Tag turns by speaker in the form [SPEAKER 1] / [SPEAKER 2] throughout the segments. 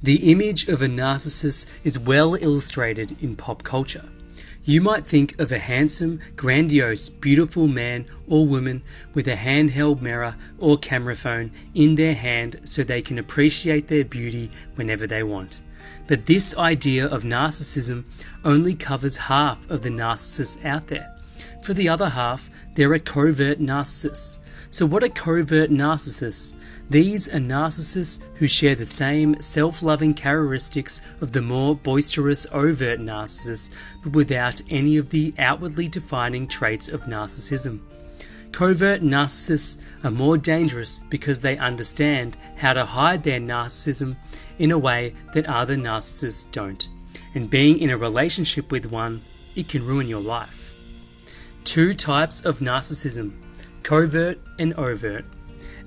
[SPEAKER 1] The image of a narcissist is well illustrated in pop culture. You might think of a handsome, grandiose, beautiful man or woman with a handheld mirror or camera phone in their hand so they can appreciate their beauty whenever they want. But this idea of narcissism only covers half of the narcissists out there. For the other half, there are covert narcissists. So what are covert narcissists? These are narcissists who share the same self-loving characteristics of the more boisterous overt narcissists, but without any of the outwardly defining traits of narcissism. Covert narcissists are more dangerous because they understand how to hide their narcissism in a way that other narcissists don't. And being in a relationship with one, it can ruin your life. Two types of narcissism: covert and overt.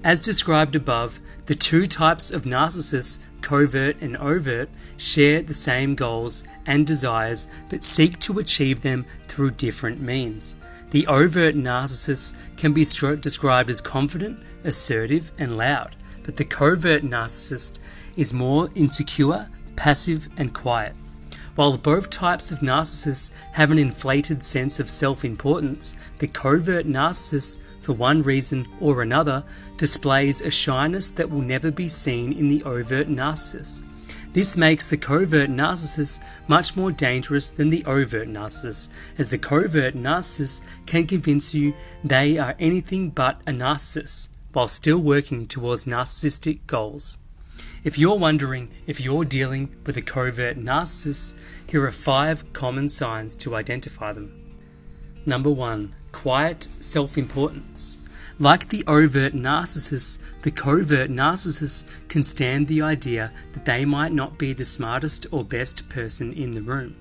[SPEAKER 1] As described above, the two types of narcissists, covert and overt, share the same goals and desires but seek to achieve them through different means. The overt narcissist can be described as confident, assertive and loud, but the covert narcissist is more insecure, passive and quiet. While both types of narcissists have an inflated sense of self-importance, the covert narcissist, for one reason or another, displays a shyness that will never be seen in the overt narcissist. This makes the covert narcissist much more dangerous than the overt narcissist, as the covert narcissist can convince you they are anything but a narcissist, while still working towards narcissistic goals. If you're wondering if you're dealing with a covert narcissist, here are 5 common signs to identify them. Number 1. Quiet self-importance. Like the overt narcissist, the covert narcissist can stand the idea that they might not be the smartest or best person in the room.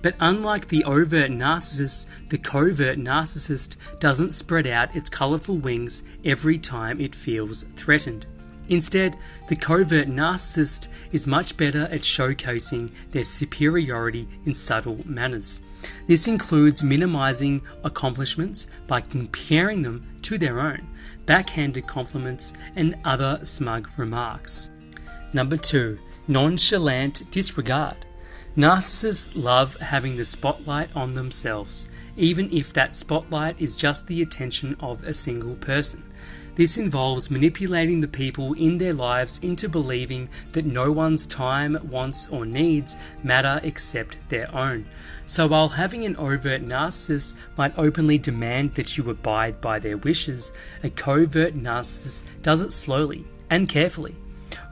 [SPEAKER 1] But unlike the overt narcissist, the covert narcissist doesn't spread out its colourful wings every time it feels threatened. Instead, the covert narcissist is much better at showcasing their superiority in subtle manners. This includes minimizing accomplishments by comparing them to their own, backhanded compliments, and other smug remarks. Number 2. Nonchalant disregard. Narcissists love having the spotlight on themselves, even if that spotlight is just the attention of a single person. This involves manipulating the people in their lives into believing that no one's time, wants, or needs matter except their own. So while having an overt narcissist might openly demand that you abide by their wishes, a covert narcissist does it slowly and carefully.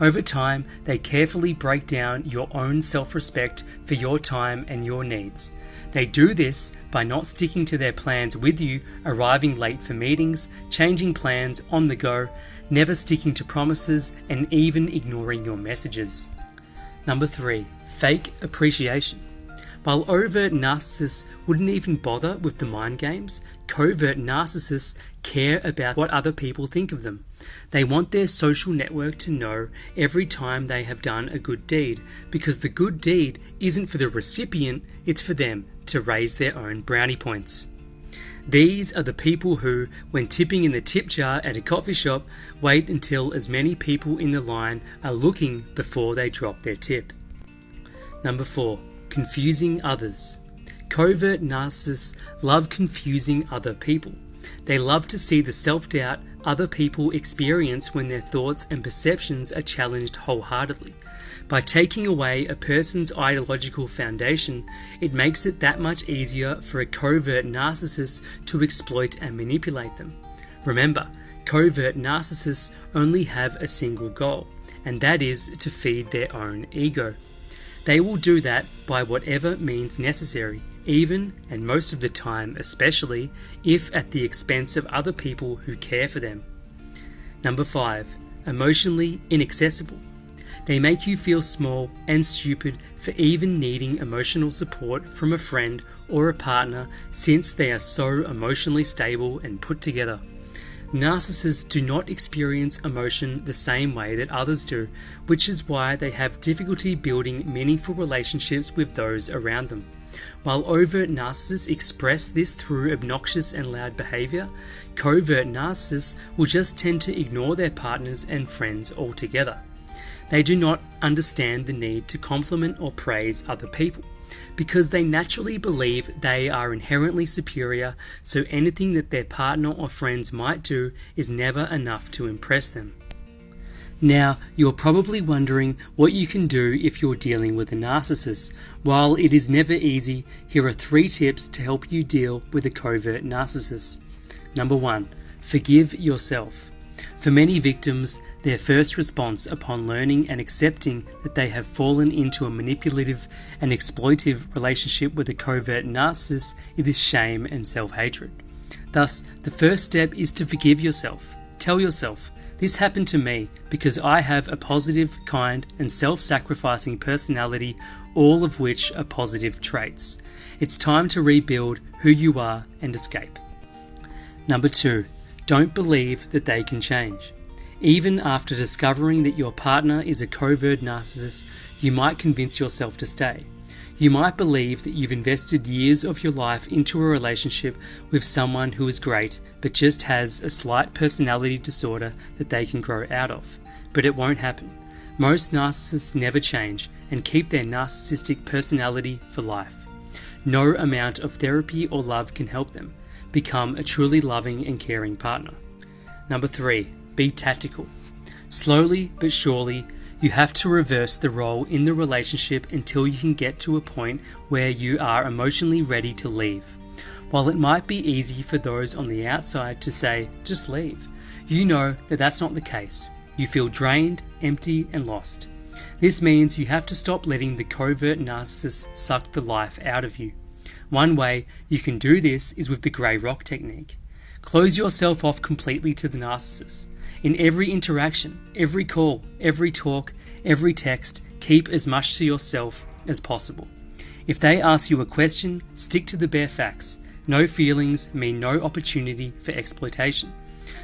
[SPEAKER 1] Over time, they carefully break down your own self-respect for your time and your needs. They do this by not sticking to their plans with you, arriving late for meetings, changing plans on the go, never sticking to promises, and even ignoring your messages. Number 3. Fake appreciation. While overt narcissists wouldn't even bother with the mind games, covert narcissists care about what other people think of them. They want their social network to know every time they have done a good deed, because the good deed isn't for the recipient, it's for them to raise their own brownie points. These are the people who, when tipping in the tip jar at a coffee shop, wait until as many people in the line are looking before they drop their tip. Number 4. Confusing others. Covert narcissists love confusing other people. They love to see the self-doubt other people experience when their thoughts and perceptions are challenged wholeheartedly. By taking away a person's ideological foundation, it makes it that much easier for a covert narcissist to exploit and manipulate them. Remember, covert narcissists only have a single goal, and that is to feed their own ego. They will do that by whatever means necessary, even, and most of the time especially, if at the expense of other people who care for them. Number 5. Emotionally inaccessible. They make you feel small and stupid for even needing emotional support from a friend or a partner, since they are so emotionally stable and put together. Narcissists do not experience emotion the same way that others do, which is why they have difficulty building meaningful relationships with those around them. While overt narcissists express this through obnoxious and loud behavior, covert narcissists will just tend to ignore their partners and friends altogether. They do not understand the need to compliment or praise other people, because they naturally believe they are inherently superior, so anything that their partner or friends might do is never enough to impress them. Now, you're probably wondering what you can do if you're dealing with a narcissist. While it is never easy, here are 3 tips to help you deal with a covert narcissist. Number 1. Forgive yourself. For many victims, their first response upon learning and accepting that they have fallen into a manipulative and exploitive relationship with a covert narcissist is shame and self-hatred. Thus, the first step is to forgive yourself. Tell yourself, "This happened to me because I have a positive, kind, and self-sacrificing personality, all of which are positive traits. It's time to rebuild who you are and escape." Number 2. Don't believe that they can change. Even after discovering that your partner is a covert narcissist, you might convince yourself to stay. You might believe that you've invested years of your life into a relationship with someone who is great, but just has a slight personality disorder that they can grow out of. But it won't happen. Most narcissists never change and keep their narcissistic personality for life. No amount of therapy or love can help them become a truly loving and caring partner. Number 3. Be tactical. Slowly but surely, you have to reverse the role in the relationship until you can get to a point where you are emotionally ready to leave. While it might be easy for those on the outside to say, "Just leave," you know that that's not the case. You feel drained, empty, and lost. This means you have to stop letting the covert narcissist suck the life out of you. One way you can do this is with the grey rock technique. Close yourself off completely to the narcissist. In every interaction, every call, every talk, every text, keep as much to yourself as possible. If they ask you a question, stick to the bare facts. No feelings mean no opportunity for exploitation.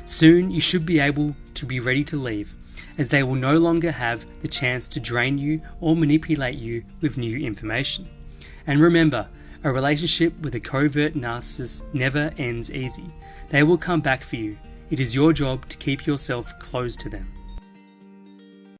[SPEAKER 1] Soon you should be able to be ready to leave, as they will no longer have the chance to drain you or manipulate you with new information. And remember, a relationship with a covert narcissist never ends easy. They will come back for you. It is your job to keep yourself close to them.